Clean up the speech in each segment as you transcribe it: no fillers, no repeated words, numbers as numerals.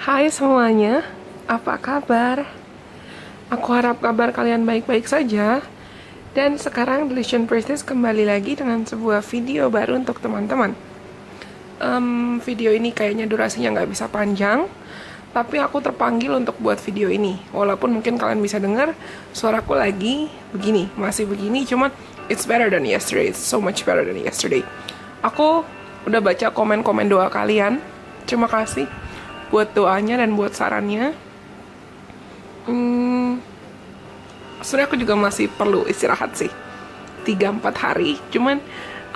Hai semuanya, apa kabar? Aku harap kabar kalian baik-baik saja. Dan sekarang Delusion Priestess kembali lagi dengan sebuah video baru untuk teman-teman. Video ini kayaknya durasinya nggak bisa panjang, tapi aku terpanggil untuk buat video ini. Walaupun mungkin kalian bisa dengar suaraku lagi begini, masih begini, cuman it's better than yesterday, it's so much better than yesterday. Aku udah baca komen-komen doa kalian, terima kasih buat doanya dan buat sarannya. Sebenarnya aku juga masih perlu istirahat sih, 3-4 hari. Cuman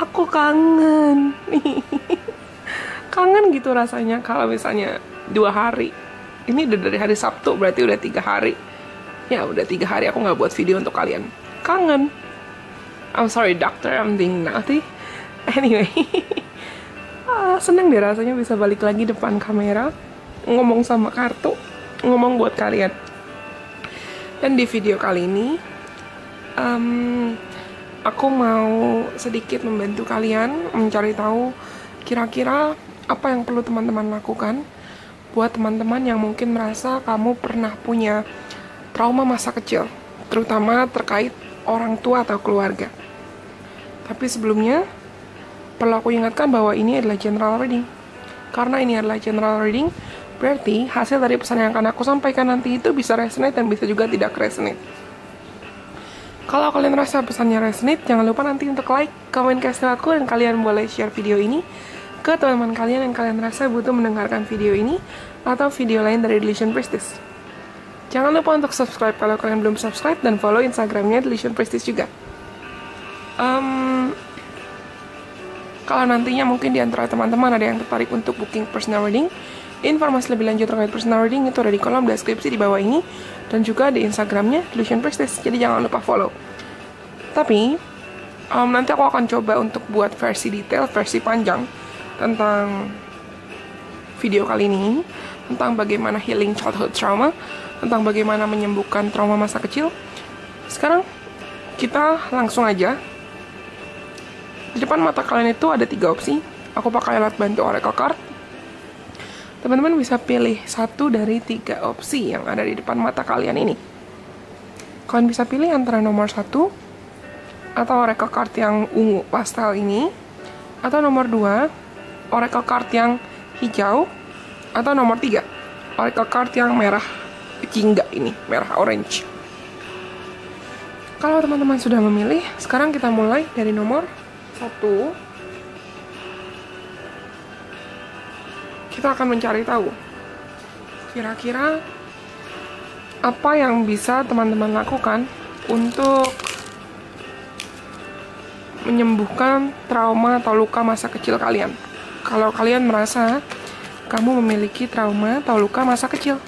aku kangen kangen gitu rasanya kalau misalnya 2 hari. Ini udah dari hari Sabtu, berarti udah 3 hari. Ya udah 3 hari aku gak buat video untuk kalian. Kangen. I'm sorry doctor, I'm being naughty. Anyway, seneng deh rasanya bisa balik lagi depan kamera, ngomong sama kartu, ngomong buat kalian. Dan di video kali ini aku mau sedikit membantu kalian mencari tahu kira-kira apa yang perlu teman-teman lakukan buat teman-teman yang mungkin merasa kamu pernah punya trauma masa kecil, terutama terkait orang tua atau keluarga. Tapi sebelumnya perlu aku ingatkan bahwa ini adalah general reading. Karena ini adalah general reading, berarti hasil dari pesan yang akan aku sampaikan nanti itu bisa resonate dan bisa juga tidak resonate. Kalau kalian rasa pesannya resonate, jangan lupa nanti untuk like, komen ke aku, dan kalian boleh share video ini ke teman-teman kalian yang kalian rasa butuh mendengarkan video ini atau video lain dari Delusion Priestess. Jangan lupa untuk subscribe kalau kalian belum subscribe, dan follow Instagramnya Delusion Priestess juga. Kalau nantinya mungkin di antara teman-teman ada yang tertarik untuk booking personal reading, informasi lebih lanjut terkait personal reading itu ada di kolom deskripsi di bawah ini, dan juga di Instagramnya Delusion Priestess, jadi jangan lupa follow. Tapi nanti aku akan coba untuk buat versi detail, versi panjang tentang video kali ini, tentang bagaimana healing childhood trauma, tentang bagaimana menyembuhkan trauma masa kecil. Sekarang kita langsung aja. Di depan mata kalian itu ada 3 opsi. Aku pakai alat bantu oracle card. Teman-teman bisa pilih satu dari 3 opsi yang ada di depan mata kalian ini. Kalian bisa pilih antara nomor 1 atau oracle card yang ungu pastel ini, atau nomor 2 oracle card yang hijau, atau nomor 3 oracle card yang merah jingga ini, merah orange. Kalau teman-teman sudah memilih, sekarang kita mulai dari nomor 1. Kita akan mencari tahu kira-kira apa yang bisa teman-teman lakukan untuk menyembuhkan trauma atau luka masa kecil kalian. Kalau kalian merasa kamu memiliki trauma atau luka masa kecil.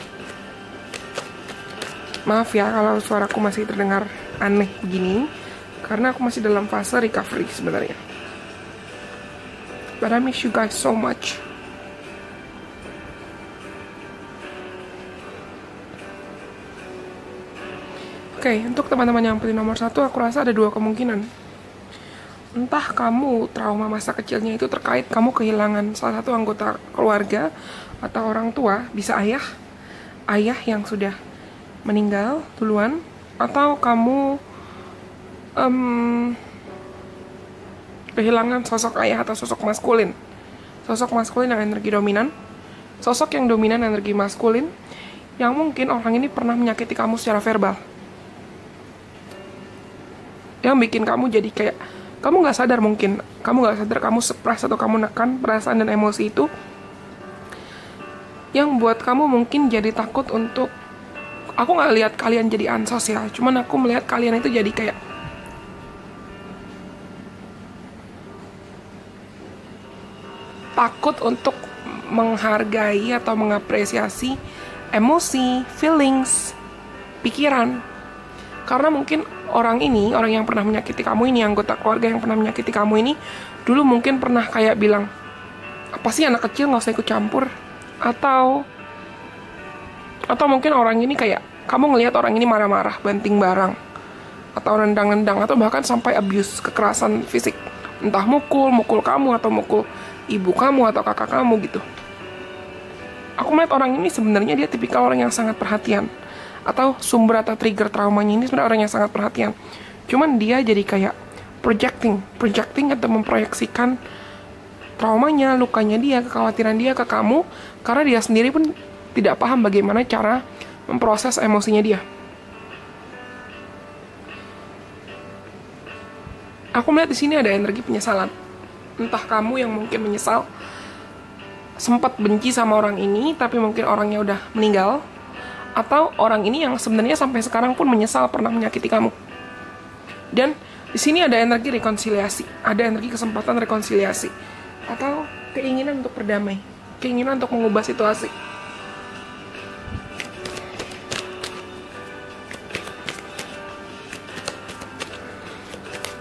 Maaf ya kalau suaraku masih terdengar aneh begini, karena aku masih dalam fase recovery sebenarnya. But I miss you guys so much. Oke, untuk teman-teman yang pilih nomor 1, aku rasa ada 2 kemungkinan. Entah kamu trauma masa kecilnya itu terkait kamu kehilangan salah satu anggota keluarga atau orang tua, bisa ayah yang sudah meninggal duluan, atau kamu kehilangan sosok ayah atau sosok maskulin yang energi dominan, sosok yang dominan energi maskulin, yang mungkin orang ini pernah menyakiti kamu secara verbal, yang bikin kamu jadi kayak kamu nggak sadar, mungkin kamu nggak sadar kamu suppress atau kamu nekan perasaan dan emosi itu, yang buat kamu mungkin jadi takut untuk, aku nggak lihat kalian jadi ansosial, cuman aku melihat kalian itu jadi kayak takut untuk menghargai atau mengapresiasi emosi, feelings, pikiran. Karena mungkin orang yang pernah menyakiti kamu ini, anggota keluarga yang pernah menyakiti kamu ini, dulu mungkin pernah kayak bilang, apa sih anak kecil, gak usah ikut campur. Atau mungkin orang ini kayak, kamu ngelihat orang ini marah-marah, banting barang, atau nendang-nendang, atau bahkan sampai abuse, kekerasan fisik. Entah mukul kamu, atau mukul ibu kamu atau kakak kamu gitu. Aku melihat orang ini sebenarnya dia tipikal orang yang sangat perhatian, atau sumber atau trigger traumanya ini sebenarnya orang yang sangat perhatian. Cuman dia jadi kayak projecting atau memproyeksikan traumanya, lukanya dia, kekhawatiran dia ke kamu, karena dia sendiri pun tidak paham bagaimana cara memproses emosinya dia. Aku melihat di sini ada energi penyesalan. Entah kamu yang mungkin menyesal sempat benci sama orang ini, tapi mungkin orangnya udah meninggal, atau orang ini yang sebenarnya sampai sekarang pun menyesal pernah menyakiti kamu. Dan di sini ada energi rekonsiliasi, ada energi kesempatan rekonsiliasi, atau keinginan untuk berdamai, keinginan untuk mengubah situasi.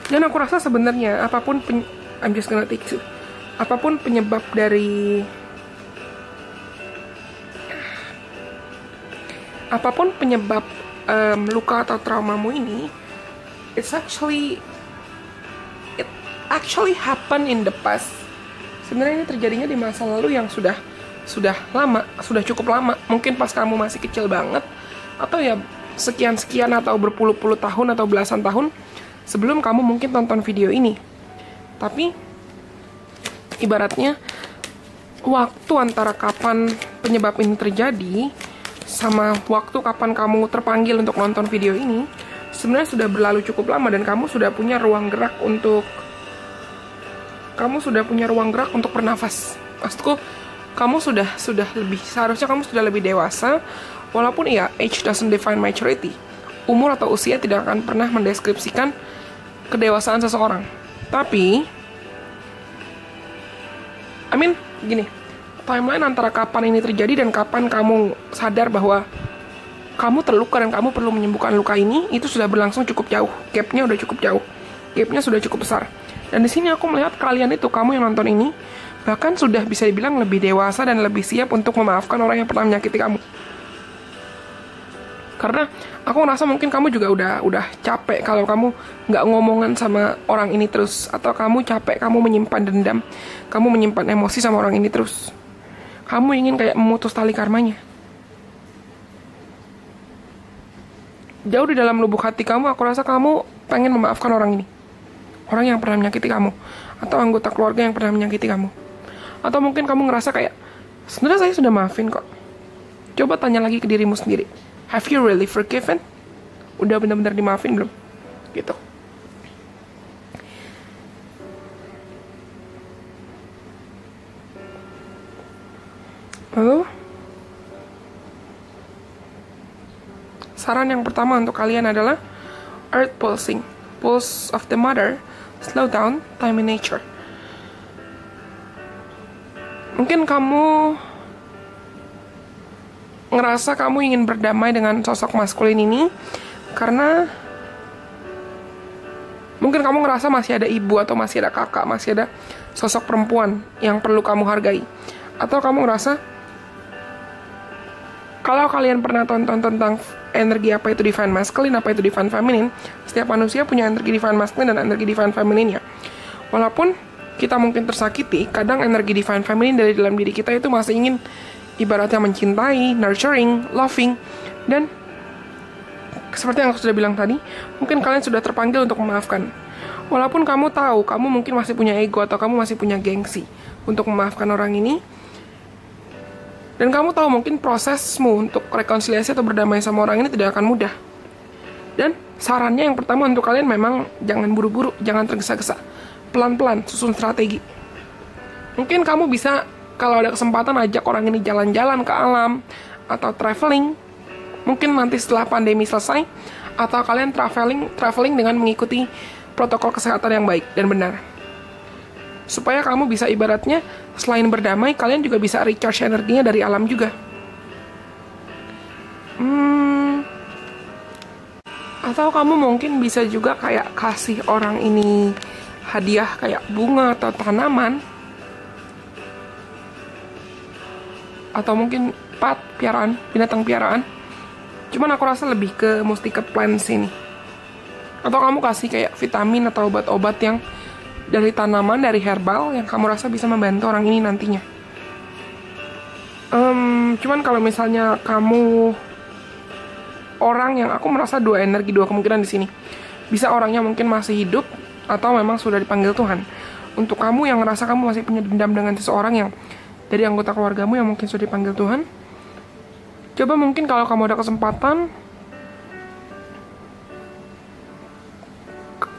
Dan aku rasa sebenarnya apapun apapun penyebab dari luka atau traumamu ini, it actually happen in the past. Sebenarnya ini terjadinya di masa lalu yang sudah cukup lama. Mungkin pas kamu masih kecil banget, atau ya sekian atau berpuluh-puluh tahun atau belasan tahun sebelum kamu mungkin tonton video ini. Tapi ibaratnya waktu antara kapan penyebab ini terjadi sama waktu kapan kamu terpanggil untuk nonton video ini sebenarnya sudah berlalu cukup lama, dan kamu sudah punya ruang gerak untuk bernafas. Maksudku, kamu seharusnya kamu sudah lebih dewasa. Walaupun ya, age doesn't define maturity. Umur atau usia tidak akan pernah mendeskripsikan kedewasaan seseorang. Tapi gini, timeline antara kapan ini terjadi dan kapan kamu sadar bahwa kamu terluka dan kamu perlu menyembuhkan luka ini, itu sudah berlangsung cukup jauh. Gapnya udah cukup jauh. Gapnya sudah cukup besar. Dan di sini aku melihat kalian itu, kamu yang nonton ini, bahkan sudah bisa dibilang lebih dewasa dan lebih siap untuk memaafkan orang yang pernah menyakiti kamu. Karena aku ngerasa mungkin kamu juga udah capek kalau kamu nggak ngomongan sama orang ini terus, atau kamu capek kamu menyimpan dendam, kamu menyimpan emosi sama orang ini terus. Kamu ingin kayak memutus tali karmanya. Jauh di dalam lubuk hati kamu, aku rasa kamu pengen memaafkan orang ini, orang yang pernah menyakiti kamu, atau anggota keluarga yang pernah menyakiti kamu. Atau mungkin kamu ngerasa kayak, sebenarnya saya sudah maafin kok. Coba tanya lagi ke dirimu sendiri, have you really forgiven? Udah benar-benar dimaafin belum? Gitu. Lalu, saran yang pertama untuk kalian adalah earth pulsing, pulse of the mother, slow down, time in nature. Mungkin kamu ngerasa kamu ingin berdamai dengan sosok maskulin ini karena mungkin kamu ngerasa masih ada ibu atau masih ada kakak, masih ada sosok perempuan yang perlu kamu hargai. Atau kamu ngerasa kalau kalian pernah tonton tentang energi apa itu divine masculine, apa itu divine feminine, setiap manusia punya energi divine masculine dan energi divine feminine ya. Walaupun kita mungkin tersakiti, kadang energi divine feminine dari dalam diri kita itu masih ingin ibaratnya mencintai, nurturing, loving. Dan seperti yang aku sudah bilang tadi, mungkin kalian sudah terpanggil untuk memaafkan. Walaupun kamu tahu, kamu mungkin masih punya ego atau kamu masih punya gengsi untuk memaafkan orang ini. Dan kamu tahu mungkin prosesmu untuk rekonsiliasi atau berdamai sama orang ini tidak akan mudah. Dan sarannya yang pertama untuk kalian memang jangan buru-buru, jangan tergesa-gesa. Pelan-pelan, susun strategi. Mungkin kamu bisa, kalau ada kesempatan, ajak orang ini jalan-jalan ke alam, atau traveling. Mungkin nanti setelah pandemi selesai, atau kalian traveling dengan mengikuti protokol kesehatan yang baik dan benar. Supaya kamu bisa ibaratnya, selain berdamai, kalian juga bisa recharge energinya dari alam juga. Atau kamu mungkin bisa juga kayak kasih orang ini hadiah kayak bunga atau tanaman. Atau mungkin binatang piaraan. Cuman aku rasa lebih ke mustika plants ini. Atau kamu kasih kayak vitamin atau obat-obat yang dari tanaman, dari herbal yang kamu rasa bisa membantu orang ini nantinya. Cuman kalau misalnya kamu orang yang aku merasa dua energi, dua kemungkinan di sini. Bisa orangnya mungkin masih hidup atau memang sudah dipanggil Tuhan. Untuk kamu yang ngerasa kamu masih punya dendam dengan seseorang yang dari anggota keluargamu yang mungkin sudah dipanggil Tuhan, coba mungkin kalau kamu ada kesempatan,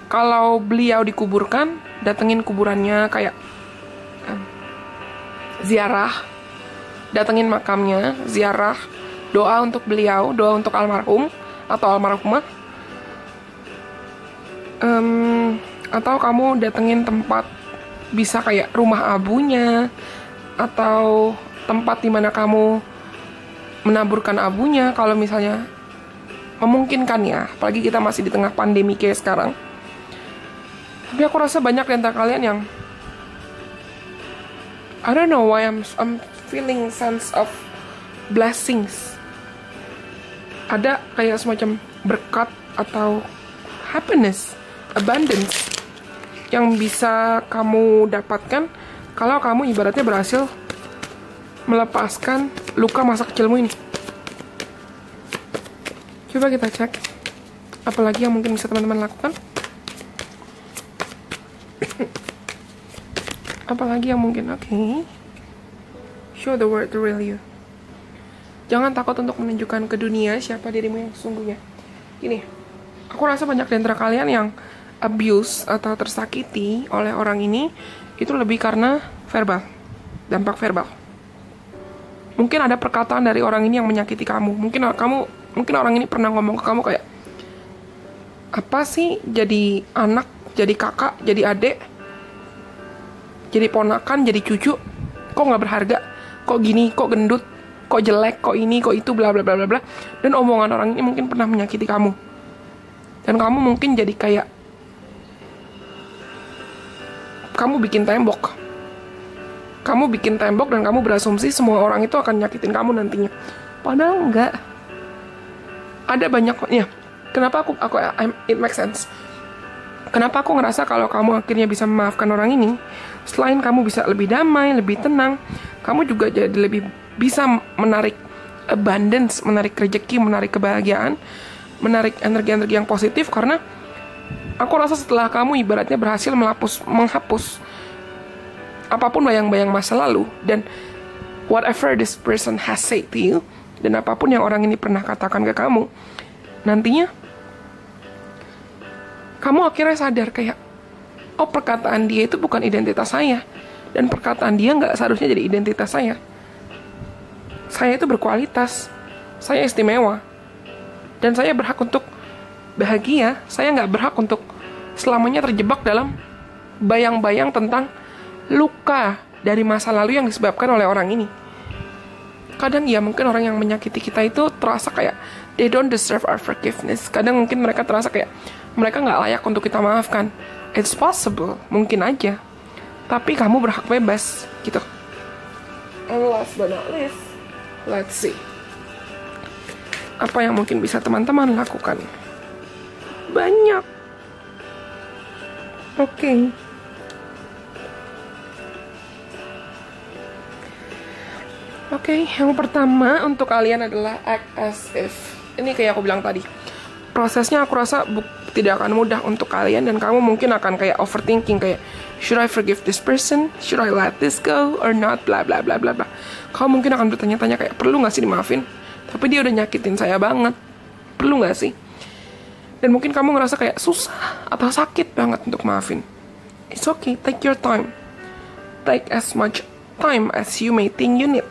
kalau beliau dikuburkan, datengin kuburannya kayak ziarah, datengin makamnya, ziarah, doa untuk beliau, doa untuk almarhum atau almarhumah. Atau kamu datengin tempat bisa kayak rumah abunya atau tempat dimana kamu menaburkan abunya kalau misalnya memungkinkan ya, apalagi kita masih di tengah pandemi kayak sekarang. Tapi aku rasa banyak di antara kalian yang I don't know why I'm feeling sense of blessings. Ada kayak semacam berkat atau happiness, abundance yang bisa kamu dapatkan kalau kamu ibaratnya berhasil melepaskan luka masa kecilmu ini. Coba kita cek apalagi yang mungkin bisa teman-teman lakukan. Apalagi yang mungkin, oke. Show the world the real you. Jangan takut untuk menunjukkan ke dunia siapa dirimu yang sesungguhnya. Gini, aku rasa banyak di antara kalian yang abuse atau tersakiti oleh orang ini itu lebih karena verbal, dampak verbal. Mungkin ada perkataan dari orang ini yang menyakiti kamu. Mungkin orang ini pernah ngomong ke kamu kayak, apa sih jadi anak, jadi kakak, jadi adik, jadi ponakan, jadi cucu, kok nggak berharga, kok gini, kok gendut, kok jelek, kok ini, kok itu, bla bla bla bla bla. Dan omongan orang ini mungkin pernah menyakiti kamu. Dan kamu mungkin jadi kayak kamu bikin tembok. Kamu bikin tembok dan kamu berasumsi semua orang itu akan nyakitin kamu nantinya. Padahal enggak. Ada banyaknya. Kenapa it makes sense. Kenapa aku ngerasa kalau kamu akhirnya bisa memaafkan orang ini, selain kamu bisa lebih damai, lebih tenang, kamu juga jadi lebih bisa menarik abundance, menarik rezeki, menarik kebahagiaan, menarik energi-energi yang positif. Karena aku rasa setelah kamu ibaratnya berhasil menghapus apapun bayang-bayang masa lalu, dan whatever this person has said to you, dan apapun yang orang ini pernah katakan ke kamu, nantinya kamu akhirnya sadar kayak, oh perkataan dia itu bukan identitas saya, dan perkataan dia nggak seharusnya jadi identitas saya. Saya itu berkualitas, saya istimewa, dan saya berhak untuk bahagia. Saya nggak berhak untuk selamanya terjebak dalam bayang-bayang tentang luka dari masa lalu yang disebabkan oleh orang ini. Kadang ya mungkin orang yang menyakiti kita itu terasa kayak they don't deserve our forgiveness. Kadang mungkin mereka terasa kayak mereka nggak layak untuk kita maafkan. It's possible, mungkin aja. Tapi kamu berhak bebas, gitu. And last but not least, let's see. Apa yang mungkin bisa teman-teman lakukan? Banyak. Oke. Oke, yang pertama untuk kalian adalah act as if. Ini kayak aku bilang tadi. Prosesnya aku rasa tidak akan mudah untuk kalian, dan kamu mungkin akan kayak overthinking kayak, should I forgive this person? Should I let this go or not? Bla bla bla bla bla. Kamu mungkin akan bertanya-tanya kayak, perlu nggak sih dimaafin? Tapi dia udah nyakitin saya banget. Perlu nggak sih? Dan mungkin kamu ngerasa kayak susah atau sakit banget untuk maafin. It's okay, take your time. Take as much time as you may think you need.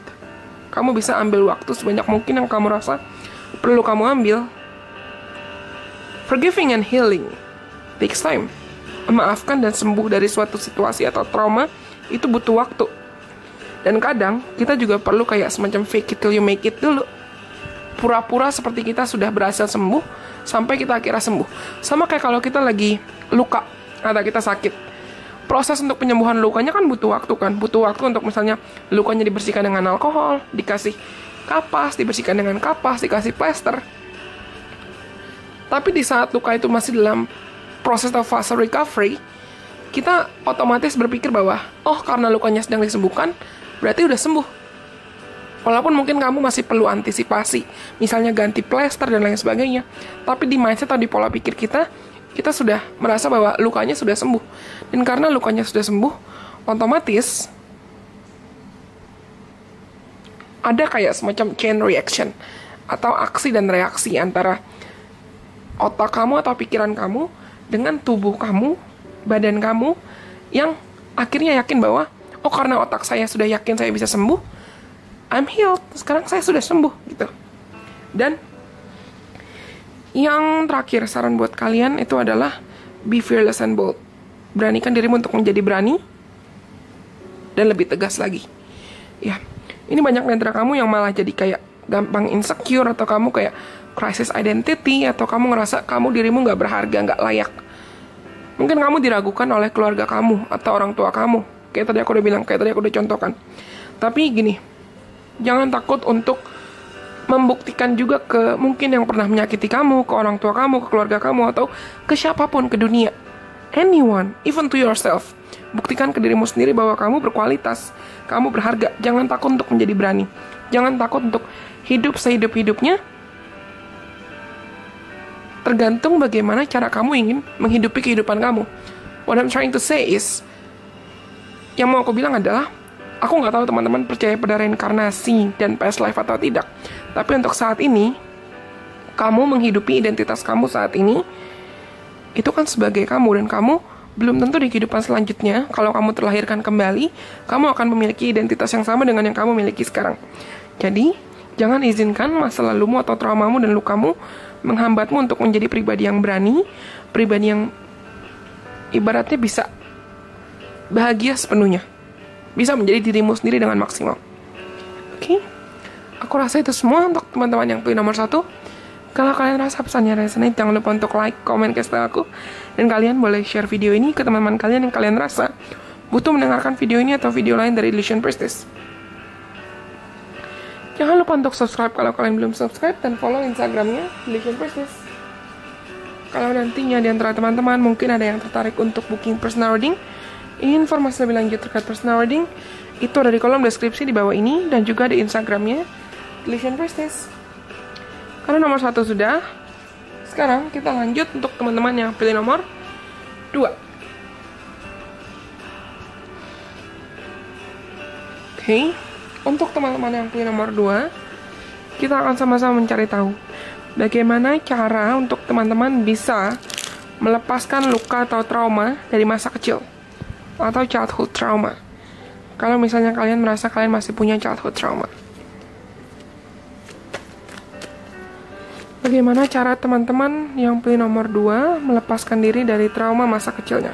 Kamu bisa ambil waktu sebanyak mungkin yang kamu rasa perlu kamu ambil. Forgiving and healing takes time. Memaafkan dan sembuh dari suatu situasi atau trauma itu butuh waktu. Dan kadang kita juga perlu kayak semacam fake it till you make it dulu. Pura-pura seperti kita sudah berhasil sembuh sampai kita akhirnya sembuh. Sama kayak kalau kita lagi luka atau kita sakit. Proses untuk penyembuhan lukanya kan butuh waktu kan. Butuh waktu untuk misalnya lukanya dibersihkan dengan alkohol, dikasih kapas, dibersihkan dengan kapas, dikasih plester. Tapi di saat luka itu masih dalam proses atau fase recovery, kita otomatis berpikir bahwa, oh karena lukanya sedang disembuhkan, berarti udah sembuh. Walaupun mungkin kamu masih perlu antisipasi, misalnya ganti plester dan lain sebagainya, tapi di mindset atau di pola pikir kita sudah merasa bahwa lukanya sudah sembuh. Dan karena lukanya sudah sembuh, otomatis ada kayak semacam chain reaction atau aksi dan reaksi antara otak kamu atau pikiran kamu dengan tubuh kamu, badan kamu, yang akhirnya yakin bahwa, oh karena otak saya sudah yakin saya bisa sembuh, I'm healed, sekarang saya sudah sembuh gitu. Dan yang terakhir, saran buat kalian itu adalah be fearless and bold. Beranikan dirimu untuk menjadi berani dan lebih tegas lagi. Ya, ini banyak di antara kamu yang malah jadi kayak gampang insecure, atau kamu kayak crisis identity, atau kamu ngerasa kamu dirimu nggak berharga, nggak layak. Mungkin kamu diragukan oleh keluarga kamu atau orang tua kamu. Kayak tadi aku udah bilang, kayak tadi aku udah contohkan. Tapi gini, jangan takut untuk membuktikan juga ke mungkin yang pernah menyakiti kamu, ke orang tua kamu, ke keluarga kamu, atau ke siapapun, ke dunia. Anyone, even to yourself. Buktikan ke dirimu sendiri bahwa kamu berkualitas, kamu berharga. Jangan takut untuk menjadi berani. Jangan takut untuk hidup sehidup-hidupnya. Tergantung bagaimana cara kamu ingin menghidupi kehidupan kamu. What I'm trying to say is, yang mau aku bilang adalah, aku nggak tahu teman-teman percaya pada reinkarnasi dan past life atau tidak. Tapi untuk saat ini, kamu menghidupi identitas kamu saat ini, itu kan sebagai kamu, dan kamu belum tentu di kehidupan selanjutnya, kalau kamu terlahirkan kembali, kamu akan memiliki identitas yang sama dengan yang kamu miliki sekarang. Jadi, jangan izinkan masa lalumu atau traumamu dan lukamu menghambatmu untuk menjadi pribadi yang berani, pribadi yang ibaratnya bisa bahagia sepenuhnya, bisa menjadi dirimu sendiri dengan maksimal. Oke, aku rasa itu semua untuk teman-teman yang pilih nomor 1. Kalau kalian rasa pesannya resonate, jangan lupa untuk like, komen, kasih tahu aku. Dan kalian boleh share video ini ke teman-teman kalian yang kalian rasa butuh mendengarkan video ini atau video lain dari Illusion Priestess. Jangan lupa untuk subscribe kalau kalian belum subscribe, dan follow Instagramnya Illusion Priestess. Kalau nantinya di antara teman-teman mungkin ada yang tertarik untuk booking personal reading, ingin informasi lebih lanjut terkait personal reading, itu ada di kolom deskripsi di bawah ini, dan juga di Instagramnya Illusion Priestess. Karena nomor 1 sudah, sekarang kita lanjut untuk teman-teman yang pilih nomor 2. Oke, untuk teman-teman yang pilih nomor 2, kita akan sama-sama mencari tahu bagaimana cara untuk teman-teman bisa melepaskan luka atau trauma dari masa kecil atau childhood trauma. Kalau misalnya kalian merasa kalian masih punya childhood trauma, bagaimana cara teman-teman yang pilih nomor 2 melepaskan diri dari trauma masa kecilnya?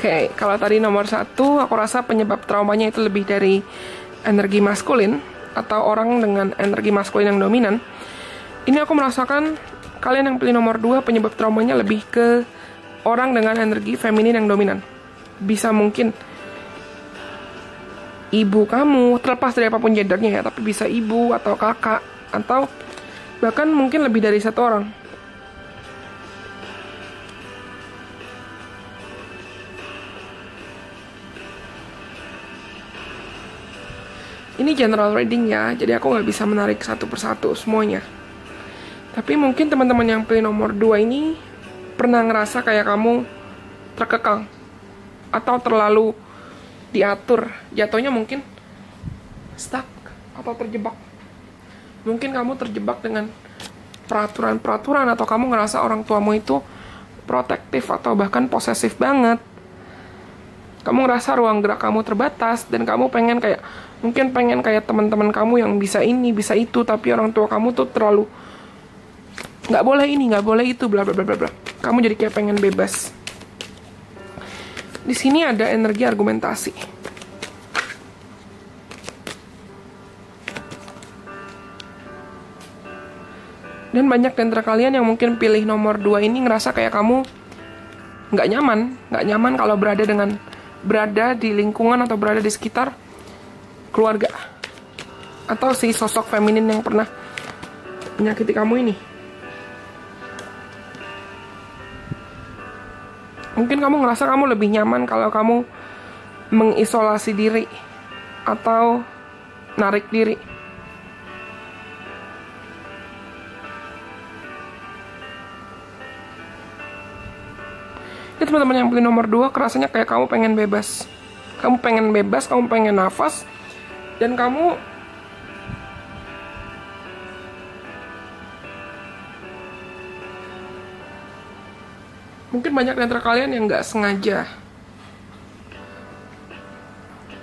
Oke, kalau tadi nomor 1, aku rasa penyebab traumanya itu lebih dari energi maskulin atau orang dengan energi maskulin yang dominan. Ini aku merasakan kalian yang pilih nomor 2, penyebab traumanya lebih ke orang dengan energi feminin yang dominan. Bisa mungkin ibu kamu, terlepas dari apapun gendernya ya, tapi bisa ibu atau kakak, atau bahkan mungkin lebih dari satu orang. Ini general reading ya, jadi aku nggak bisa menarik satu persatu semuanya. Tapi mungkin teman-teman yang pilih nomor 2 ini pernah ngerasa kayak kamu terkekang atau terlalu diatur, jatuhnya mungkin stuck atau terjebak. Mungkin kamu terjebak dengan peraturan-peraturan, atau kamu ngerasa orang tuamu itu protektif atau bahkan posesif banget. Kamu ngerasa ruang gerak kamu terbatas, dan kamu pengen kayak teman-teman kamu yang bisa ini, bisa itu, tapi orang tua kamu tuh terlalu nggak boleh ini, nggak boleh itu, bla bla bla bla. Kamu jadi kayak pengen bebas. Di sini ada energi argumentasi. Dan banyak di antara kalian yang mungkin pilih nomor 2 ini ngerasa kayak kamu nggak nyaman kalau berada di lingkungan atau berada di sekitar keluarga atau si sosok feminin yang pernah menyakiti kamu ini. Mungkin kamu ngerasa kamu lebih nyaman kalau kamu mengisolasi diri atau narik diri. Ini teman-teman yang pilih nomor 2, kerasanya kayak kamu pengen bebas. Kamu pengen bebas, kamu pengen nafas, dan kamu mungkin banyak di antara kalian yang nggak sengaja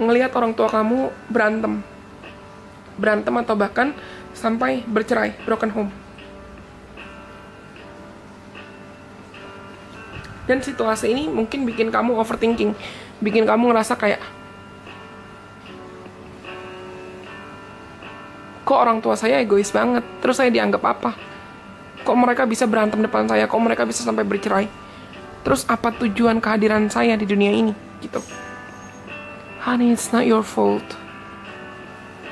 ngelihat orang tua kamu berantem atau bahkan sampai bercerai, broken home. Dan situasi ini mungkin bikin kamu overthinking, bikin kamu ngerasa kayak, kok orang tua saya egois banget, terus saya dianggap apa? Kok mereka bisa berantem depan saya, kok mereka bisa sampai bercerai? Terus apa tujuan kehadiran saya di dunia ini? Gitu. Honey, it's not your fault.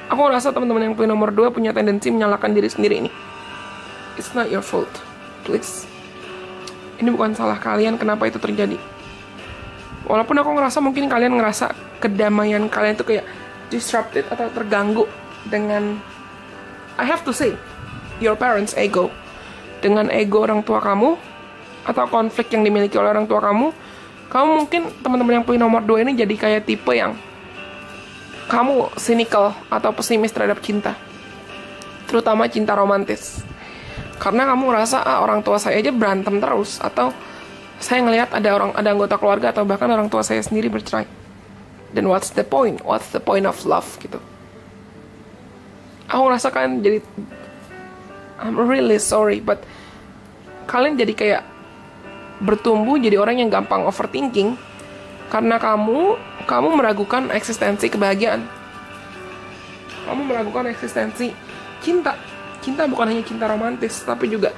Aku rasa teman-teman yang pilih nomor 2 punya tendensi menyalahkan diri sendiri ini. It's not your fault, please. Ini bukan salah kalian kenapa itu terjadi. Walaupun aku ngerasa mungkin kalian ngerasa kedamaian kalian itu kayak disrupted atau terganggu dengan, I have to say, your parents' ego. Dengan ego orang tua kamu atau konflik yang dimiliki oleh orang tua kamu mungkin teman-teman yang pilih nomor 2 ini jadi kayak tipe yang kamu cynical atau pesimis terhadap cinta. Terutama cinta romantis. Karena kamu ngerasa orang tua saya aja berantem terus, atau saya ngelihat ada anggota keluarga atau bahkan orang tua saya sendiri bercerai. Dan what's the point? What's the point of love gitu. Aku ngerasa kalian jadi, I'm really sorry, but kalian jadi kayak bertumbuh jadi orang yang gampang overthinking karena kamu meragukan eksistensi kebahagiaan. Kamu meragukan eksistensi cinta. Cinta bukan hanya cinta romantis, tapi juga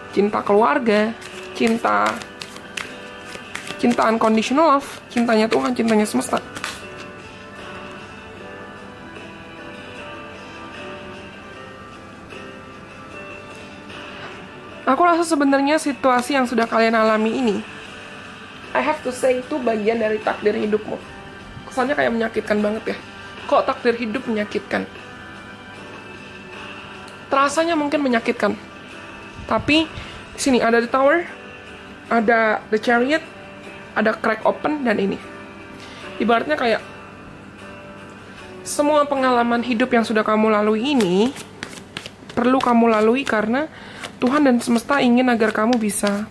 cinta keluarga, cinta unconditional love, cintanya Tuhan, cintanya semesta. Aku rasa sebenarnya situasi yang sudah kalian alami ini, I have to say, itu bagian dari takdir hidupmu. Kesannya kayak menyakitkan banget ya. Kok takdir hidup menyakitkan? Terasanya mungkin menyakitkan. Tapi di sini ada the tower, ada the chariot, ada crack open, dan ini. Ibaratnya kayak semua pengalaman hidup yang sudah kamu lalui ini perlu kamu lalui karena Tuhan dan semesta ingin agar kamu bisa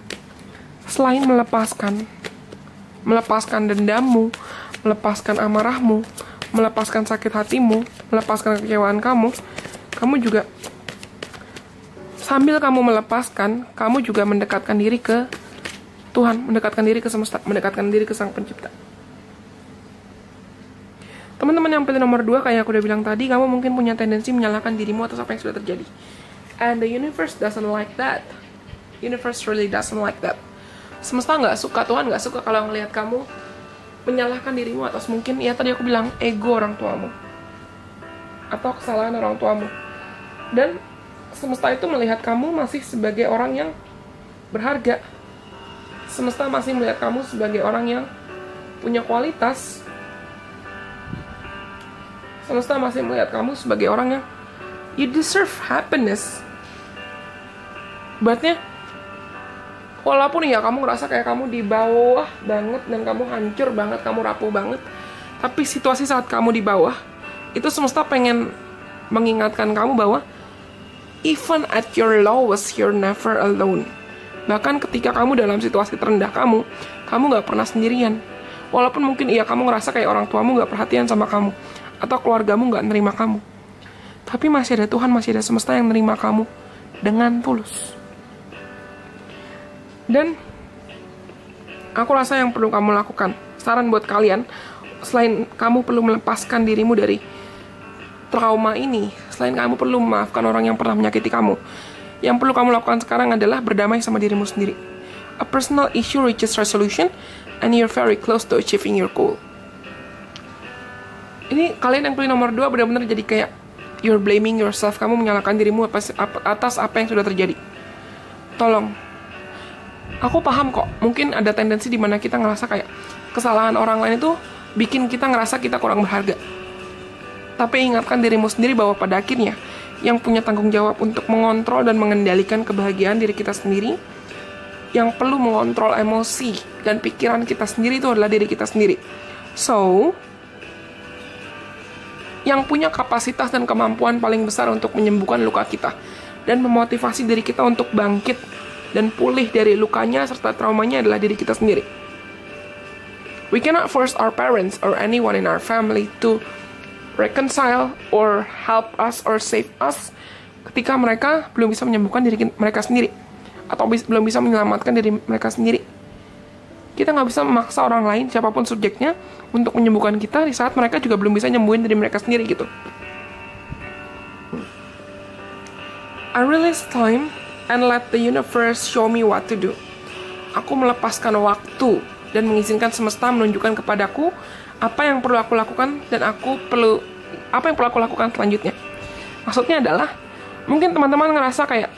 selain melepaskan dendammu, melepaskan amarahmu, melepaskan sakit hatimu, melepaskan kekecewaan kamu juga sambil kamu melepaskan, kamu juga mendekatkan diri ke Tuhan, mendekatkan diri ke semesta, mendekatkan diri ke Sang Pencipta. Teman-teman yang pilih nomor 2, kayak aku udah bilang tadi, kamu mungkin punya tendensi menyalahkan dirimu atas apa yang sudah terjadi. And the universe doesn't like that. Universe really doesn't like that. Semesta nggak suka, Tuhan nggak suka kalau ngelihat kamu menyalahkan dirimu atas mungkin, ya tadi aku bilang, ego orang tuamu. Atau kesalahan orang tuamu. Dan semesta itu melihat kamu masih sebagai orang yang berharga. Semesta masih melihat kamu sebagai orang yang punya kualitas. Semesta masih melihat kamu sebagai orang yang you deserve happiness. Berarti walaupun ya kamu ngerasa kayak kamu di bawah banget dan kamu hancur banget, kamu rapuh banget, tapi situasi saat kamu di bawah itu semesta pengen mengingatkan kamu bahwa even at your lowest, you're never alone. Bahkan ketika kamu dalam situasi terendah kamu gak pernah sendirian. Walaupun mungkin iya kamu ngerasa kayak orang tuamu gak perhatian sama kamu, atau keluargamu gak nerima kamu, tapi masih ada Tuhan, masih ada semesta yang nerima kamu dengan tulus. Dan aku rasa yang perlu kamu lakukan, saran buat kalian, selain kamu perlu melepaskan dirimu dari trauma ini, selain kamu perlu memaafkan orang yang pernah menyakiti kamu, yang perlu kamu lakukan sekarang adalah berdamai sama dirimu sendiri. A personal issue reaches resolution and you're very close to achieving your goal. Ini kalian yang pilih nomor 2 benar-benar jadi kayak you're blaming yourself, kamu menyalahkan dirimu atas apa yang sudah terjadi. Tolong, Aku paham kok, mungkin ada tendensi di mana kita ngerasa kayak kesalahan orang lain itu bikin kita ngerasa kita kurang berharga. Tapi ingatkan dirimu sendiri bahwa pada akhirnya yang punya tanggung jawab untuk mengontrol dan mengendalikan kebahagiaan diri kita sendiri, yang perlu mengontrol emosi dan pikiran kita sendiri itu adalah diri kita sendiri. So, yang punya kapasitas dan kemampuan paling besar untuk menyembuhkan luka kita dan memotivasi diri kita untuk bangkit dan pulih dari lukanya serta traumanya adalah diri kita sendiri. We cannot force our parents or anyone in our family to reconcile or help us or save us ketika mereka belum bisa menyembuhkan diri mereka sendiri atau belum bisa menyelamatkan diri mereka sendiri. Kita nggak bisa memaksa orang lain, siapapun subjeknya, untuk menyembuhkan kita di saat mereka juga belum bisa nyembuhin diri mereka sendiri gitu. I release time and let the universe show me what to do. Aku melepaskan waktu dan mengizinkan semesta menunjukkan kepadaku apa yang perlu aku lakukan dan apa yang perlu aku lakukan selanjutnya. Maksudnya adalah, mungkin teman-teman ngerasa kayak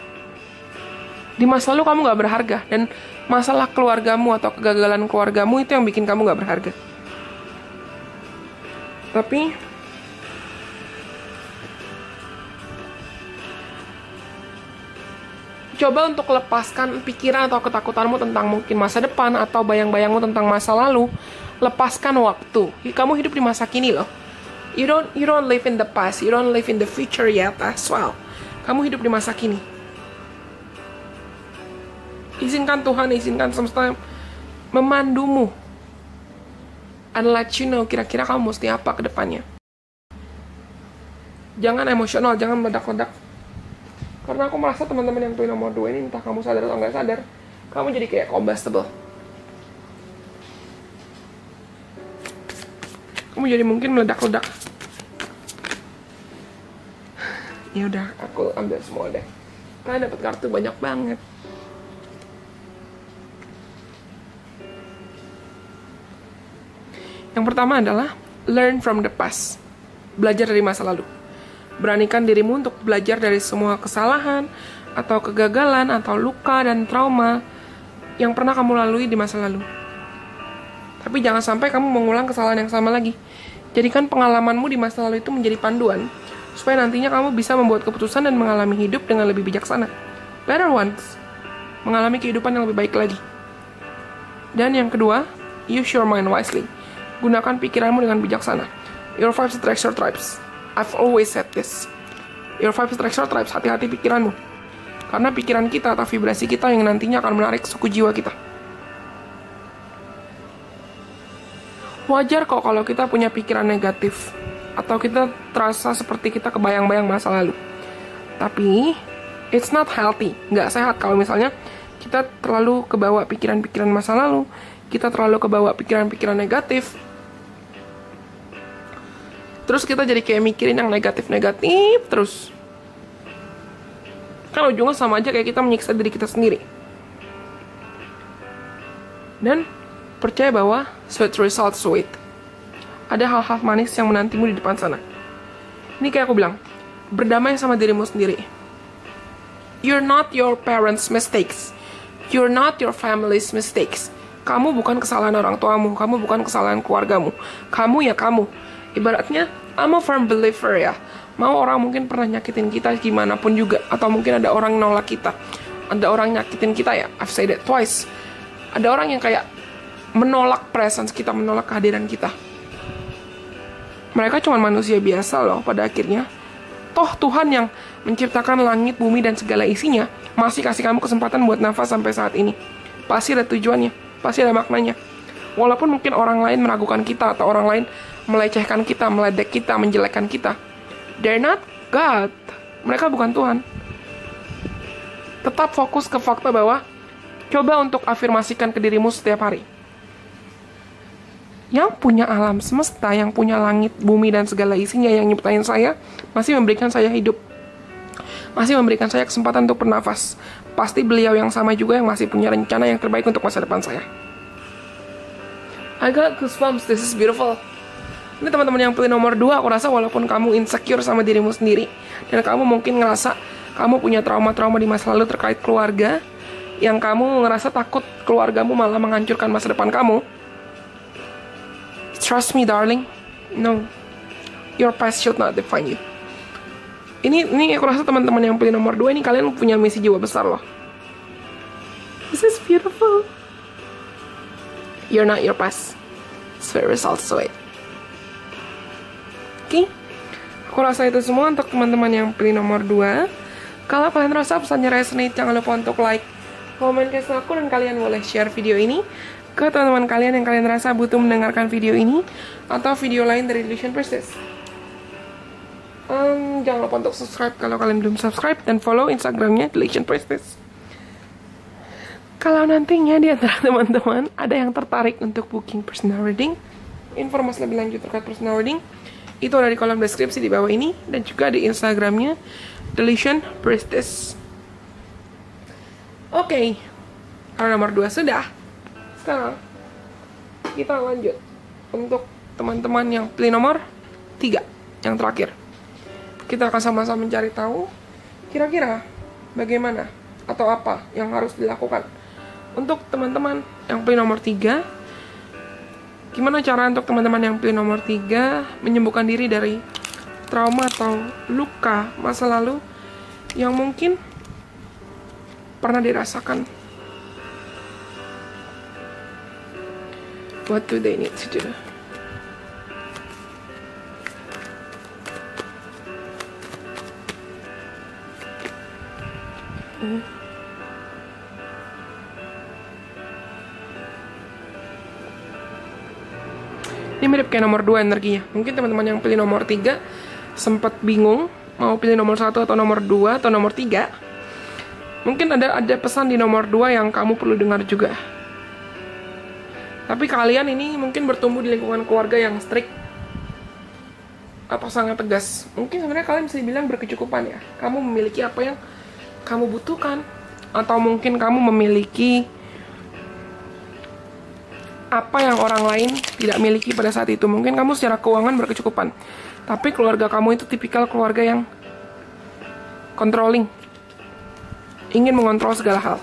di masa lalu kamu gak berharga dan masalah keluargamu atau kegagalan keluargamu itu yang bikin kamu gak berharga. Tapi coba untuk lepaskan pikiran atau ketakutanmu tentang mungkin masa depan atau bayang-bayangmu tentang masa lalu. Lepaskan waktu. Kamu hidup di masa kini loh. You don't live in the past. You don't live in the future yet as well. Kamu hidup di masa kini. Izinkan Tuhan, izinkan semesta memandumu and let you know kira-kira kamu mesti apa ke depannya. Jangan emosional, jangan meledak-ledak. Karena aku merasa teman-teman yang twin nomor 2 ini, entah kamu sadar atau nggak sadar, kamu jadi kayak combustible. Kamu jadi mungkin meledak-ledak. Ya udah, aku ambil semua deh. Kalian dapat kartu banyak banget. Yang pertama adalah learn from the past. Belajar dari masa lalu. Beranikan dirimu untuk belajar dari semua kesalahan, atau kegagalan, atau luka dan trauma yang pernah kamu lalui di masa lalu. Tapi jangan sampai kamu mengulang kesalahan yang sama lagi. Jadikan pengalamanmu di masa lalu itu menjadi panduan, supaya nantinya kamu bisa membuat keputusan dan mengalami hidup dengan lebih bijaksana. Better ones. Mengalami kehidupan yang lebih baik lagi. Dan yang kedua, use your mind wisely. Gunakan pikiranmu dengan bijaksana. Your five structure tribes. I've always said this. Your five structure tribes, hati-hati pikiranmu. Karena pikiran kita atau vibrasi kita yang nantinya akan menarik suku jiwa kita. Wajar kok kalau kita punya pikiran negatif. Atau kita terasa seperti kita kebayang-bayang masa lalu. Tapi, it's not healthy. Nggak sehat kalau misalnya kita terlalu kebawa pikiran-pikiran masa lalu. Kita terlalu kebawa pikiran-pikiran negatif. Terus kita jadi kayak mikirin yang negatif-negatif terus. Kan ujungnya sama aja kayak kita menyiksa diri kita sendiri. Dan percaya bahwa sweet result sweet. Ada hal-hal manis yang menantimu di depan sana. Ini kayak aku bilang, berdamai sama dirimu sendiri. You're not your parents' mistakes. You're not your family's mistakes. Kamu bukan kesalahan orang tuamu, kamu bukan kesalahan keluargamu. Kamu ya kamu. Ibaratnya, I'm a firm believer ya. Mau orang mungkin pernah nyakitin kita gimana pun juga. Atau mungkin ada orang nolak kita. Ada orang nyakitin kita ya. I've said it twice. Ada orang yang kayak menolak presence kita, menolak kehadiran kita. Mereka cuma manusia biasa loh pada akhirnya. Toh Tuhan yang menciptakan langit, bumi, dan segala isinya masih kasih kamu kesempatan buat nafas sampai saat ini. Pasti ada tujuannya. Pasti ada maknanya. Walaupun mungkin orang lain meragukan kita atau orang lain melecehkan kita, meledek kita, menjelekkan kita. They're not God. Mereka bukan Tuhan. Tetap fokus ke fakta bahwa coba untuk afirmasikan ke dirimu setiap hari. Yang punya alam semesta, yang punya langit, bumi, dan segala isinya yang nyiptain saya, masih memberikan saya hidup. Masih memberikan saya kesempatan untuk bernafas. Pasti beliau yang sama juga yang masih punya rencana yang terbaik untuk masa depan saya. I got goosebumps, this is beautiful. Ini teman-teman yang pilih nomor 2, aku rasa walaupun kamu insecure sama dirimu sendiri, dan kamu mungkin ngerasa kamu punya trauma-trauma di masa lalu terkait keluarga, yang kamu ngerasa takut keluargamu malah menghancurkan masa depan kamu, trust me darling, no, your past should not define you. Ini aku rasa teman-teman yang pilih nomor 2 ini kalian punya misi jiwa besar loh. This is beautiful. You're not your past. It's very also it. Oke, aku rasa itu semua untuk teman-teman yang pilih nomor 2. Kalau kalian rasa pesannya resonate, jangan lupa untuk like, komen ke aku, dan kalian boleh share video ini ke teman-teman kalian yang kalian rasa butuh mendengarkan video ini atau video lain dari Delusion Priestess. Jangan lupa untuk subscribe kalau kalian belum subscribe, dan follow Instagramnya Delusion Priestess. Kalau nantinya di antara teman-teman ada yang tertarik untuk booking personal reading, informasi lebih lanjut terkait personal reading itu ada di kolom deskripsi di bawah ini, dan juga di Instagramnya Delusion Priestess. Oke, kalau nomor 2 sudah, sekarang kita lanjut untuk teman-teman yang pilih nomor 3, yang terakhir. Kita akan sama-sama mencari tahu kira-kira bagaimana atau apa yang harus dilakukan untuk teman-teman yang pilih nomor 3. Gimana cara untuk teman-teman yang pilih nomor 3 menyembuhkan diri dari trauma atau luka masa lalu yang mungkin pernah dirasakan. What do they need to do? Ini mirip kayak nomor 2 energinya. Mungkin teman-teman yang pilih nomor 3 sempat bingung mau pilih nomor 1 atau nomor 2 atau nomor 3. Mungkin ada pesan di nomor 2 yang kamu perlu dengar juga. Tapi kalian ini mungkin bertumbuh di lingkungan keluarga yang strict atau sangat tegas. Mungkin sebenarnya kalian bisa dibilang berkecukupan ya. Kamu memiliki apa yang kamu butuhkan, atau mungkin kamu memiliki apa yang orang lain tidak miliki pada saat itu. Mungkin kamu secara keuangan berkecukupan, tapi keluarga kamu itu tipikal keluarga yang controlling, ingin mengontrol segala hal.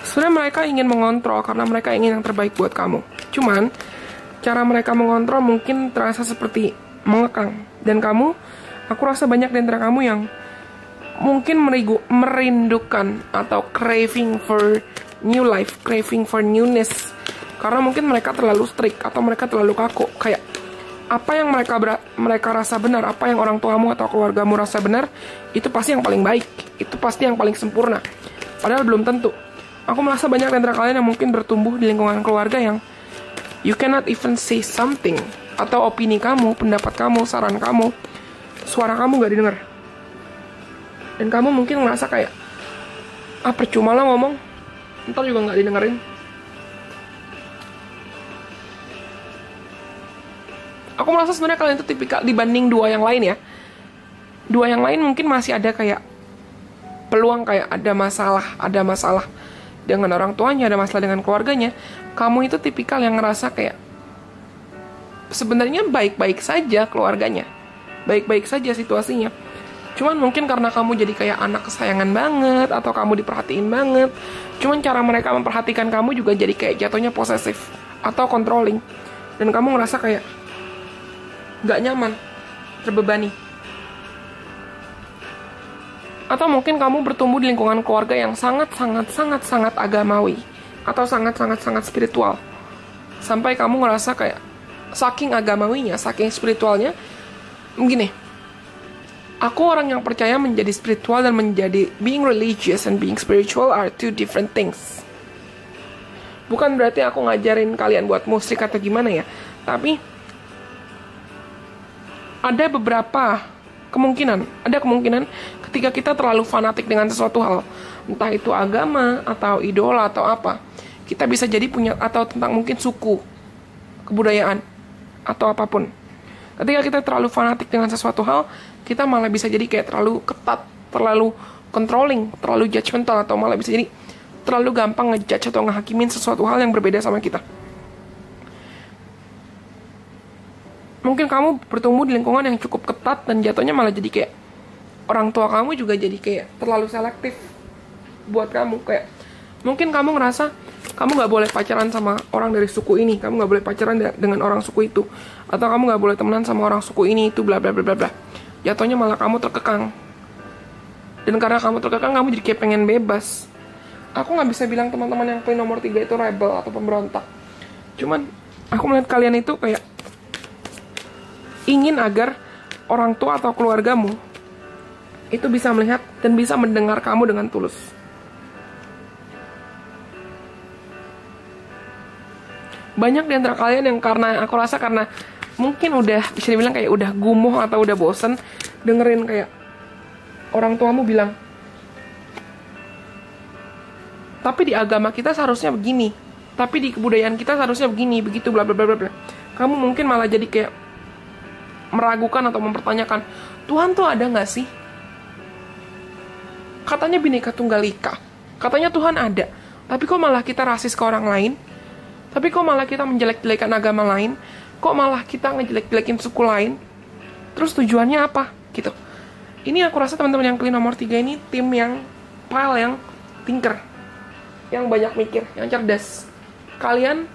Sebenarnya mereka ingin mengontrol karena mereka ingin yang terbaik buat kamu. Cuman cara mereka mengontrol mungkin terasa seperti mengekang. Dan kamu, aku rasa banyak di antara kamu yang mungkin merindukan atau craving for new life, craving for newness. Karena mungkin mereka terlalu strict atau mereka terlalu kaku. Kayak apa yang mereka rasa benar, apa yang orang tuamu atau keluargamu rasa benar, itu pasti yang paling baik, itu pasti yang paling sempurna. Padahal belum tentu. Aku merasa banyak di antara kalian yang mungkin bertumbuh di lingkungan keluarga yang you cannot even say something, atau opini kamu, pendapat kamu, saran kamu, suara kamu gak didengar. Dan kamu mungkin ngerasa kayak, percuma lah ngomong, ntar juga gak didengerin. Aku merasa sebenarnya kalian itu tipikal dibanding 2 yang lain ya. 2 yang lain mungkin masih ada kayak peluang, kayak ada masalah dengan orang tuanya, ada masalah dengan keluarganya. Kamu itu tipikal yang ngerasa kayak sebenarnya baik-baik saja keluarganya, baik-baik saja situasinya. Cuman mungkin karena kamu jadi kayak anak kesayangan banget, atau kamu diperhatiin banget, cuman cara mereka memperhatikan kamu juga jadi kayak jatuhnya posesif atau controlling. Dan kamu ngerasa kayak gak nyaman, terbebani. Atau mungkin kamu bertumbuh di lingkungan keluarga yang sangat agamawi, atau sangat spiritual. Sampai kamu ngerasa kayak saking agamawinya, saking spiritualnya, begini, aku orang yang percaya menjadi spiritual dan menjadi being religious and being spiritual are two different things. Bukan berarti aku ngajarin kalian buat musik atau gimana ya, tapi ada kemungkinan ketika kita terlalu fanatik dengan sesuatu hal, entah itu agama atau idola atau apa, kita bisa jadi punya, atau tentang mungkin suku, kebudayaan atau apapun. Ketika kita terlalu fanatik dengan sesuatu hal, kita malah bisa jadi kayak terlalu ketat, terlalu controlling, terlalu judgmental, atau malah bisa jadi terlalu gampang ngejudge atau ngehakimin sesuatu hal yang berbeda sama kita. Mungkin kamu bertumbuh di lingkungan yang cukup ketat dan jatuhnya malah jadi kayak orang tua kamu juga jadi kayak terlalu selektif buat kamu. Kayak Mungkin kamu ngerasa kamu nggak boleh pacaran sama orang dari suku ini, kamu nggak boleh pacaran dengan orang suku itu, atau kamu nggak boleh temenan sama orang suku ini itu, bla bla bla bla bla. Jatuhnya malah kamu terkekang. Dan karena kamu terkekang, kamu jadi kayak pengen bebas. Aku nggak bisa bilang teman-teman yang pilih nomor 3 itu rebel atau pemberontak. Cuman aku melihat kalian itu kayak ingin agar orang tua atau keluargamu itu bisa melihat dan bisa mendengar kamu dengan tulus. Banyak di antara kalian yang karena aku rasa karena mungkin udah bisa dibilang kayak udah gumuh atau udah bosen dengerin kayak orang tuamu bilang, tapi di agama kita seharusnya begini, tapi di kebudayaan kita seharusnya begini, begitu bla bla bla bla. Kamu mungkin malah jadi kayak meragukan atau mempertanyakan, Tuhan tuh ada nggak sih? Katanya Bhinneka Tunggal Ika, katanya Tuhan ada, tapi kok malah kita rasis ke orang lain? Tapi kok malah kita menjelek-jelekan agama lain? Kok malah kita ngejelek-jelekin suku lain? Terus tujuannya apa? Gitu. Ini aku rasa teman-teman yang pilih nomor 3 ini tim yang pile, yang thinker, yang banyak mikir, yang cerdas. Kalian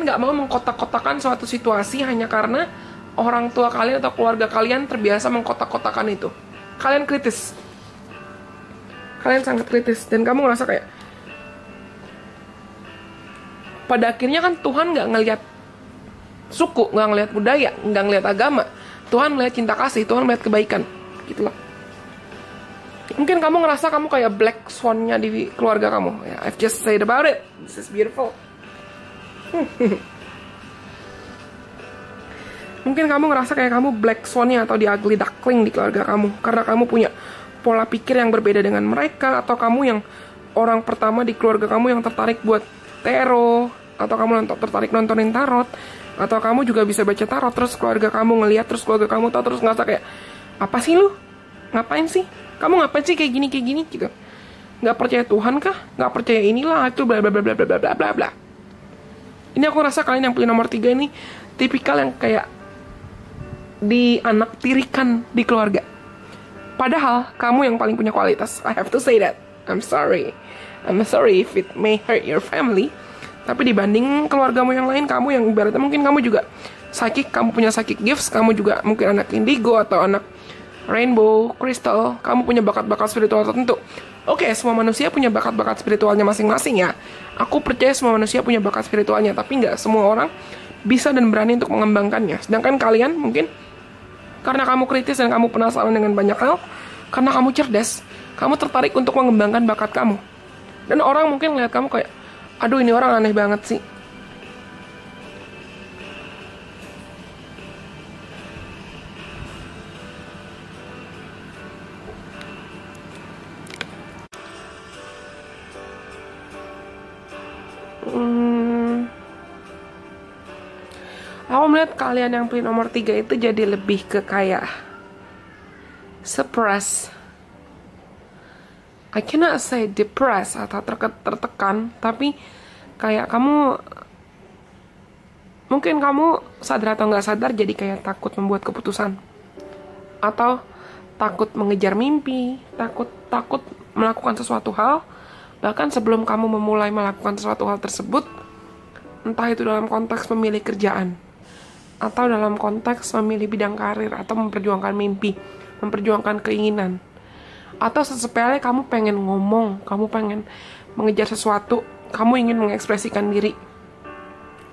gak mau mengkotak-kotakan suatu situasi hanya karena orang tua kalian atau keluarga kalian terbiasa mengkotak-kotakan itu. Kalian kritis. Kalian sangat kritis. Dan kamu ngerasa kayak pada akhirnya kan Tuhan gak ngelihat suku, gak ngelihat budaya, gak ngelihat agama. Tuhan melihat cinta kasih, Tuhan melihat kebaikan. Gitu loh. Mungkin kamu ngerasa kamu kayak black swan-nya di keluarga kamu. Ya, I've just said about it. This is beautiful. Mungkin kamu ngerasa kayak kamu black swan-nya atau the ugly duckling di keluarga kamu. Karena kamu punya pola pikir yang berbeda dengan mereka. Atau kamu yang orang pertama di keluarga kamu yang tertarik buat tarot. Atau kamu tertarik nontonin tarot. Atau kamu juga bisa baca tarot. Terus keluarga kamu ngeliat, terus keluarga kamu tahu, terus ngerasa kayak, apa sih lu? Ngapain sih? Kamu ngapain sih kayak gini gitu? Nggak percaya Tuhan kah? Nggak percaya inilah itu bla bla bla bla bla bla bla bla. Ini aku rasa kalian yang pilih nomor 3 ini tipikal yang kayak dianaktirikan di keluarga. Padahal kamu yang paling punya kualitas. I have to say that. I'm sorry if it may hurt your family. Tapi dibanding keluargamu yang lain, kamu yang ibaratnya mungkin kamu juga psychic, kamu punya psychic gifts, kamu juga mungkin anak indigo atau anak rainbow, crystal, kamu punya bakat-bakat spiritual tertentu. Oke, semua manusia punya bakat-bakat spiritualnya masing-masing ya. Aku percaya semua manusia punya bakat spiritualnya, tapi nggak semua orang bisa dan berani untuk mengembangkannya. Sedangkan kalian mungkin karena kamu kritis dan kamu penasaran dengan banyak hal, karena kamu cerdas, kamu tertarik untuk mengembangkan bakat kamu. Dan orang mungkin ngeliat kamu kayak, aduh ini orang aneh banget sih. Aku melihat kalian yang pilih nomor 3 itu jadi lebih ke kayak suppress. I cannot say depressed atau tertekan, tapi kayak kamu mungkin kamu sadar atau nggak sadar jadi kayak takut membuat keputusan, atau takut mengejar mimpi, takut melakukan sesuatu hal, bahkan sebelum kamu memulai melakukan sesuatu hal tersebut, entah itu dalam konteks memilih kerjaan, atau dalam konteks memilih bidang karir, atau memperjuangkan mimpi, memperjuangkan keinginan. Atau sesepele kamu pengen ngomong, kamu pengen mengejar sesuatu, kamu ingin mengekspresikan diri,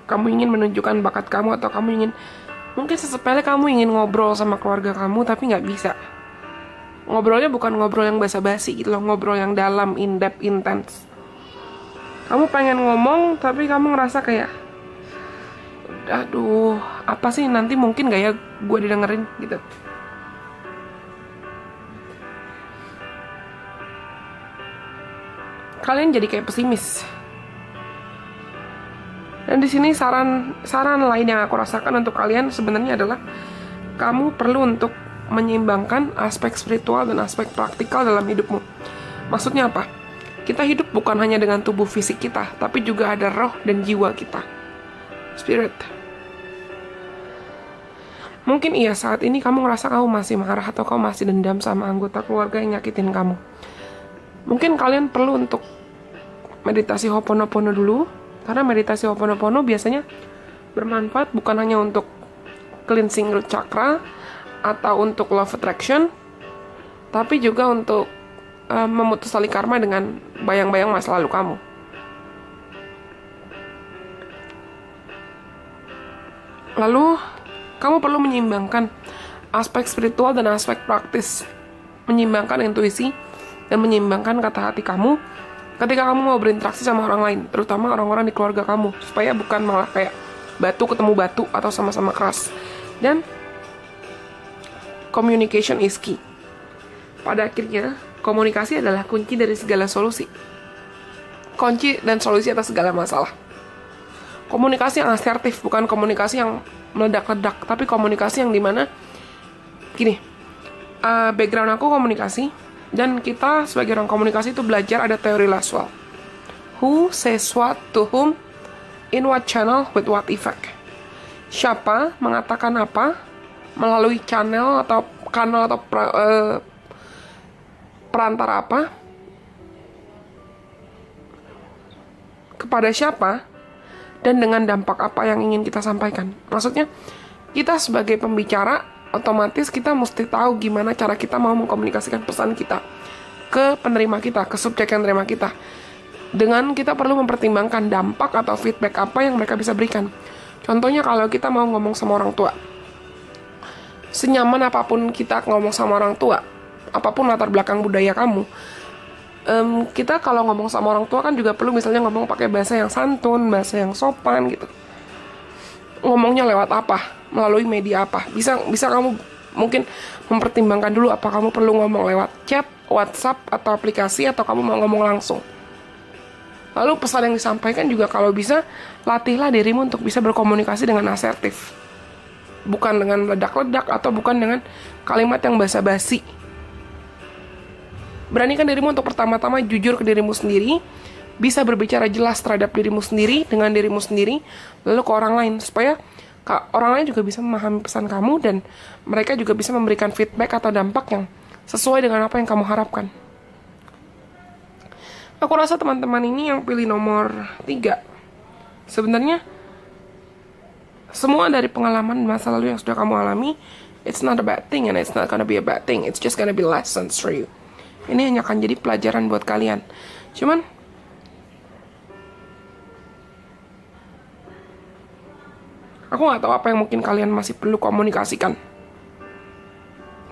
kamu ingin menunjukkan bakat kamu, atau kamu ingin, mungkin sesepele kamu ingin ngobrol sama keluarga kamu, tapi nggak bisa. Ngobrolnya bukan ngobrol yang basa-basi gitu loh, ngobrol yang dalam, in-depth, intense. Kamu pengen ngomong, tapi kamu ngerasa kayak, aduh, apa sih nanti mungkin gak ya gue didengerin gitu. Kalian jadi kayak pesimis. Dan di sini saran lain yang aku rasakan untuk kalian sebenarnya adalah kamu perlu untuk menyeimbangkan aspek spiritual dan aspek praktikal dalam hidupmu. Maksudnya apa? Kita hidup bukan hanya dengan tubuh fisik kita, tapi juga ada roh dan jiwa kita. Spirit. Mungkin iya saat ini kamu ngerasa kamu masih marah atau kamu masih dendam sama anggota keluarga yang nyakitin kamu. Mungkin kalian perlu untuk meditasi Ho'oponopono dulu, karena meditasi Ho'oponopono biasanya bermanfaat bukan hanya untuk cleansing root chakra atau untuk love attraction, tapi juga untuk memutus tali karma dengan bayang-bayang masa lalu kamu. Lalu kamu perlu menyeimbangkan aspek spiritual dan aspek praktis, menyeimbangkan intuisi dan menyeimbangkan kata hati kamu ketika kamu mau berinteraksi sama orang lain, terutama orang-orang di keluarga kamu, supaya bukan malah kayak batu ketemu batu atau sama-sama keras. Dan communication is key. Pada akhirnya, komunikasi adalah kunci dari segala solusi. Kunci dan solusi atas segala masalah. Komunikasi yang asertif, bukan komunikasi yang meledak-ledak, tapi komunikasi yang dimana gini, background aku komunikasi, dan kita sebagai orang komunikasi itu belajar ada teori Laswell. Who says what to whom, in what channel, with what effect. Siapa mengatakan apa, melalui channel atau kanal atau perantara apa, kepada siapa, dan dengan dampak apa yang ingin kita sampaikan. Maksudnya, kita sebagai pembicara, otomatis kita mesti tahu gimana cara kita mau mengkomunikasikan pesan kita ke penerima kita, ke subjek yang terima kita. Dengan kita perlu mempertimbangkan dampak atau feedback apa yang mereka bisa berikan. Contohnya kalau kita mau ngomong sama orang tua, senyaman apapun kita ngomong sama orang tua, apapun latar belakang budaya kamu, kita kalau ngomong sama orang tua kan juga perlu misalnya ngomong pakai bahasa yang santun, bahasa yang sopan gitu. Ngomongnya lewat apa, melalui media apa. Bisa kamu mungkin mempertimbangkan dulu apa kamu perlu ngomong lewat chat, WhatsApp, atau aplikasi, atau kamu mau ngomong langsung. Lalu pesan yang disampaikan juga kalau bisa, latihlah dirimu untuk bisa berkomunikasi dengan asertif. Bukan dengan ledak-ledak atau bukan dengan kalimat yang basa-basi. Beranikan dirimu untuk pertama-tama jujur ke dirimu sendiri, bisa berbicara jelas terhadap dirimu sendiri, dengan dirimu sendiri, lalu ke orang lain, supaya orang lain juga bisa memahami pesan kamu dan mereka juga bisa memberikan feedback atau dampak yang sesuai dengan apa yang kamu harapkan. Aku rasa teman-teman ini yang pilih nomor 3, sebenarnya semua dari pengalaman masa lalu yang sudah kamu alami, it's not a bad thing and it's not gonna be a bad thing, it's just gonna be lessons for you. Ini hanya akan jadi pelajaran buat kalian. Cuman aku gak tahu apa yang mungkin kalian masih perlu komunikasikan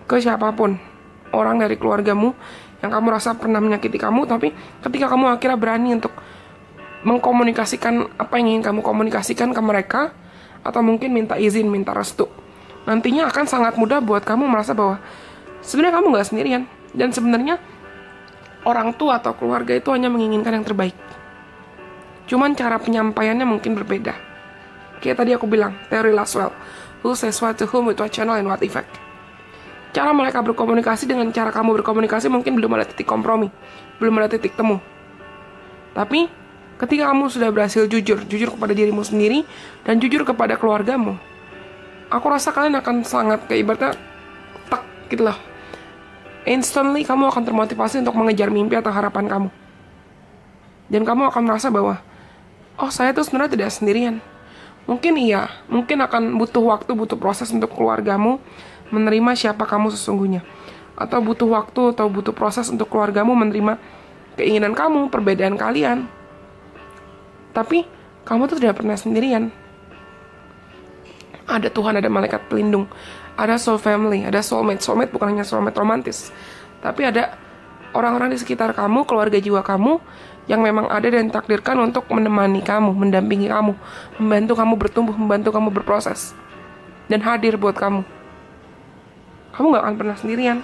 ke siapapun, orang dari keluargamu yang kamu rasa pernah menyakiti kamu, tapi ketika kamu akhirnya berani untuk mengkomunikasikan apa yang ingin kamu komunikasikan ke mereka, atau mungkin minta izin, minta restu, nantinya akan sangat mudah buat kamu merasa bahwa sebenarnya kamu gak sendirian. Dan sebenarnya orang tua atau keluarga itu hanya menginginkan yang terbaik. Cuman cara penyampaiannya mungkin berbeda. Kayak tadi aku bilang, teori Laswell. Who says what to whom, with what channel, and what effect. Cara mereka berkomunikasi dengan cara kamu berkomunikasi mungkin belum ada titik kompromi, belum ada titik temu. Tapi ketika kamu sudah berhasil jujur kepada dirimu sendiri dan jujur kepada keluargamu, aku rasa kalian akan sangat kayak ibaratnya tak gitu loh. Instantly kamu akan termotivasi untuk mengejar mimpi atau harapan kamu. Dan kamu akan merasa bahwa, oh saya tuh sebenarnya tidak sendirian. Mungkin iya, mungkin akan butuh waktu, butuh proses untuk keluargamu menerima siapa kamu sesungguhnya. Atau butuh waktu atau butuh proses untuk keluargamu menerima keinginan kamu, perbedaan kalian. Tapi kamu tuh tidak pernah sendirian. Ada Tuhan, ada malaikat pelindung, ada soul family, ada soulmate. Soulmate bukan hanya soulmate romantis, tapi ada orang-orang di sekitar kamu, keluarga jiwa kamu, yang memang ada dan takdirkan untuk menemani kamu, mendampingi kamu, membantu kamu bertumbuh, membantu kamu berproses, dan hadir buat kamu. Kamu gak akan pernah sendirian.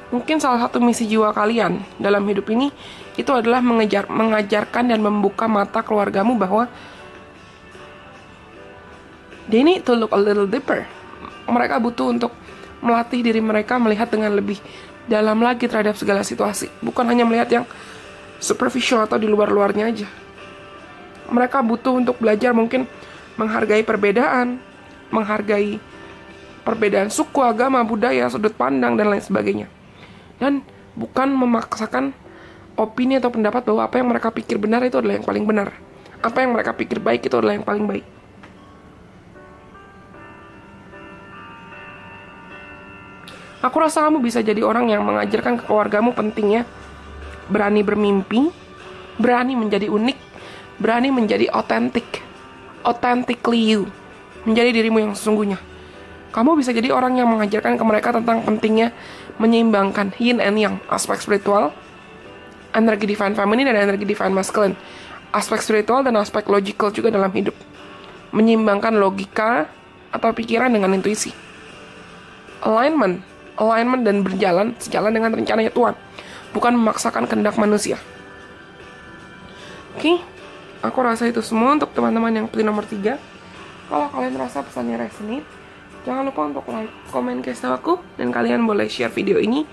Mungkin salah satu misi jiwa kalian dalam hidup ini itu adalah mengajarkan dan membuka mata keluargamu bahwa they need to look a little deeper. Mereka butuh untuk melatih diri mereka melihat dengan lebih dalam lagi terhadap segala situasi. Bukan hanya melihat yang superficial atau di luar-luarnya aja. Mereka butuh untuk belajar mungkin menghargai perbedaan, menghargai perbedaan suku, agama, budaya, sudut pandang, dan lain sebagainya. Dan bukan memaksakan opini atau pendapat bahwa apa yang mereka pikir benar itu adalah yang paling benar. Apa yang mereka pikir baik itu adalah yang paling baik. Aku rasa kamu bisa jadi orang yang mengajarkan ke keluargamu pentingnya berani bermimpi, berani menjadi unik, berani menjadi otentik, authentically you, menjadi dirimu yang sesungguhnya. Kamu bisa jadi orang yang mengajarkan ke mereka tentang pentingnya menyeimbangkan yin and yang, aspek spiritual, energi divine feminine dan energi divine masculine, aspek spiritual dan aspek logical juga dalam hidup, menyeimbangkan logika atau pikiran dengan intuisi, alignment dan berjalan sejalan dengan rencananya Tuhan, bukan memaksakan kehendak manusia. Oke, aku rasa itu semua untuk teman-teman yang pilih nomor 3. Kalau kalian rasa pesannya resonate, jangan lupa untuk like, komen, kasih tahu aku, dan kalian boleh share video ini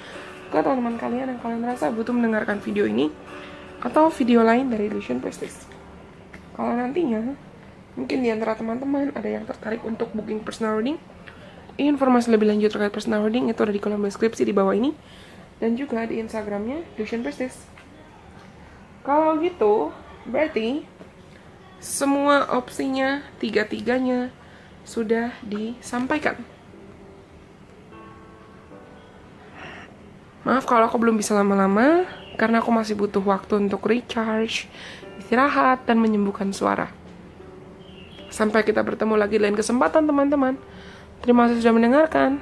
ke teman-teman kalian yang kalian rasa butuh mendengarkan video ini atau video lain dari Illusion Prestige. Kalau nantinya mungkin di antara teman-teman ada yang tertarik untuk booking personal reading, informasi lebih lanjut terkait personal reading itu ada di kolom deskripsi di bawah ini, dan juga di Instagramnya Illusion Prestige. Kalau gitu, berarti semua opsinya, tiga-tiganya sudah disampaikan. Maaf kalau aku belum bisa lama-lama, karena aku masih butuh waktu untuk recharge, istirahat, dan menyembuhkan suara. Sampai kita bertemu lagi di lain kesempatan, teman-teman. Terima kasih sudah mendengarkan.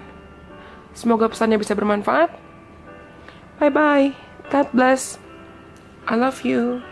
Semoga pesannya bisa bermanfaat. Bye-bye. God bless. I love you.